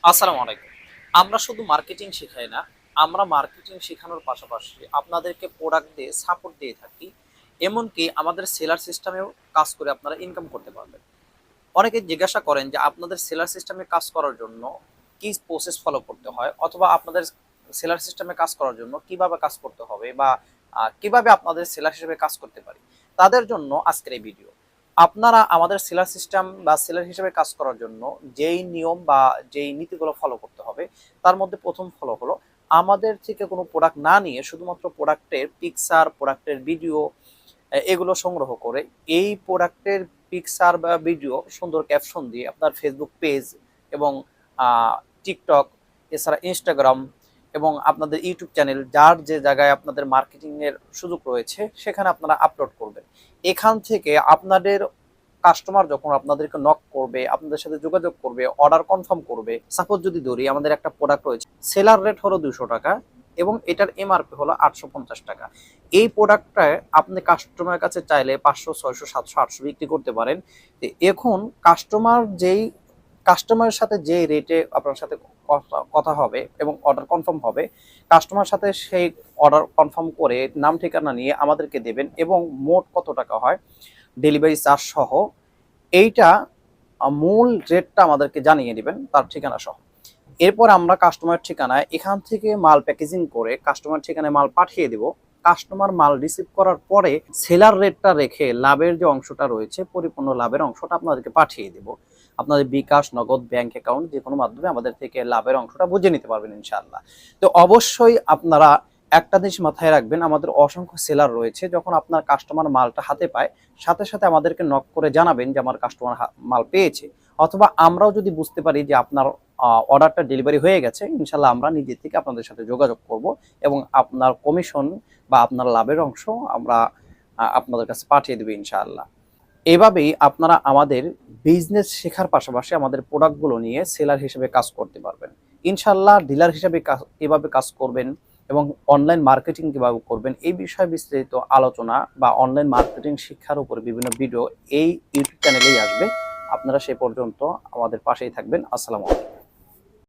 আসসালামু আলাইকুম। আমরা শুধু মার্কেটিং শেখাই না, আমরা মার্কেটিং শেখানোর পাশাপাশি আপনাদেরকে প্রোডাক্ট দিয়ে সাপোর্ট দিয়ে থাকি। এমনকি আমাদের সেলার সিস্টেমেও কাজ করে আপনারা ইনকাম করতে পারবেন। অনেকে জিজ্ঞাসা করেন যে আপনাদের সেলার সিস্টেমে কাজ করার জন্য কি প্রসেস ফলো করতে হয়, অথবা আপনাদের সেলার সিস্টেমে কাজ করার জন্য কিভাবে কাজ করতে হবে, বা কিভাবে আপনাদের সেলার হিসেবে কাজ করতে পারি। তাদের জন্য আজকের এই ভিডিও। আপনারা আমাদের সেলার সিস্টেম বা সেলার হিসেবে কাজ করার জন্য যেই নিয়ম বা যেই নীতিগুলো ফলো করতে হবে, তার মধ্যে প্রথম ফলো হলো আমাদের থেকে কোনো প্রোডাক্ট না নিয়ে শুধুমাত্র প্রোডাক্টের পিকচার, প্রোডাক্টের ভিডিও এগুলো সংগ্রহ করে এই প্রোডাক্টের পিকচার বা ভিডিও সুন্দর ক্যাপশন দিয়ে আপনার ফেসবুক পেজ এবং টিকটক, এছাড়া ইনস্টাগ্রাম এবং আপনাদের ইউটিউব চ্যানেল, যার যে জায়গায় আপনাদের মার্কেটিং এর সুযোগ রয়েছে সেখানে আপনারা আপলোড করবেন। এখান থেকে আপনাদের কাস্টমার যখন আপনাদেরকে নক করবে, আপনাদের সাথে যোগাযোগ করবে, অর্ডার কনফার্ম করবে। সাপোজ যদি ধরি আমাদের একটা প্রোডাক্ট রয়েছে, সেলার রেট হলো 200 টাকা এবং এটার এমআরপি হলো 850 টাকা। এই প্রোডাক্টটা আপনি কাস্টমারের কাছে চাইলে 500, 600, 700, 800 বিক্রি করতে পারেন। এখন কাস্টমারের সাথে যে রেটে আপনার সাথে কথা হবে এবং অর্ডার কনফার্ম হবে, কাস্টমার সাথে সেই অর্ডার কনফার্ম করে নাম ঠিকানা নিয়ে আমাদেরকে দেবেন এবং মোট কত টাকা হয় ডেলিভারি চার্জ সহ এইটা মূল রেটটা আমাদেরকে জানিয়ে দিবেন তার ঠিকানা সহ। এরপর আমরা কাস্টমার ঠিকানায় এখান থেকে মাল প্যাকেজিং করে কাস্টমার ঠিকানায় মাল পাঠিয়ে দেব। কাস্টমার মাল রিসিভ করার পরে সেলার রেটটা রেখে লাভের যে অংশটা রয়েছে, পরিপূর্ণ লাভের অংশটা আপনাদেরকে পাঠিয়ে দেব। আপনাদের বিকাশ, নগদ, ব্যাংক অ্যাকাউন্ট যে কোনো মাধ্যমে আমাদের থেকে লাভের অংশটা বুঝে নিতে পারবেন ইনশাআল্লাহ। তো অবশ্যই আপনারা একটা জিনিস মাথায় রাখবেন, আমাদের অসংখ্য সেলার রয়েছে। যখন আপনার কাস্টমার মালটা হাতে পায়, সাথে সাথে আমাদেরকে নক করে জানাবেন যে আমার কাস্টমার মাল পেয়েছে। অথবা আমরাও যদি বুঝতে পারি যে আপনার অর্ডারটা ডেলিভারি হয়ে গেছে, ইনশাল্লাহ আমরা নিজে থেকে আপনাদের সাথে যোগাযোগ করব এবং আপনার কমিশন বা আপনার লাভের অংশ আমরা আপনাদের কাছে পাঠিয়ে দেবো ইনশাআল্লাহ। এভাবেই আপনারা আমাদের বিজনেস শেখার পাশাপাশি আমাদের প্রোডাক্টগুলো নিয়ে সেলার হিসেবে কাজ করতে পারবেন ইনশাআল্লাহ। ডিলার হিসেবে এভাবে কাজ করবেন এবং অনলাইন মার্কেটিং কিভাবে করবেন এই বিষয়ে বিস্তারিত আলোচনা বা অনলাইন মার্কেটিং শিক্ষার উপর বিভিন্ন ভিডিও এই ইউটিউব চ্যানেলেই আসবে। আপনারা সে পর্যন্ত আমাদের পাশেই থাকবেন। আসসালামু আলাইকুম।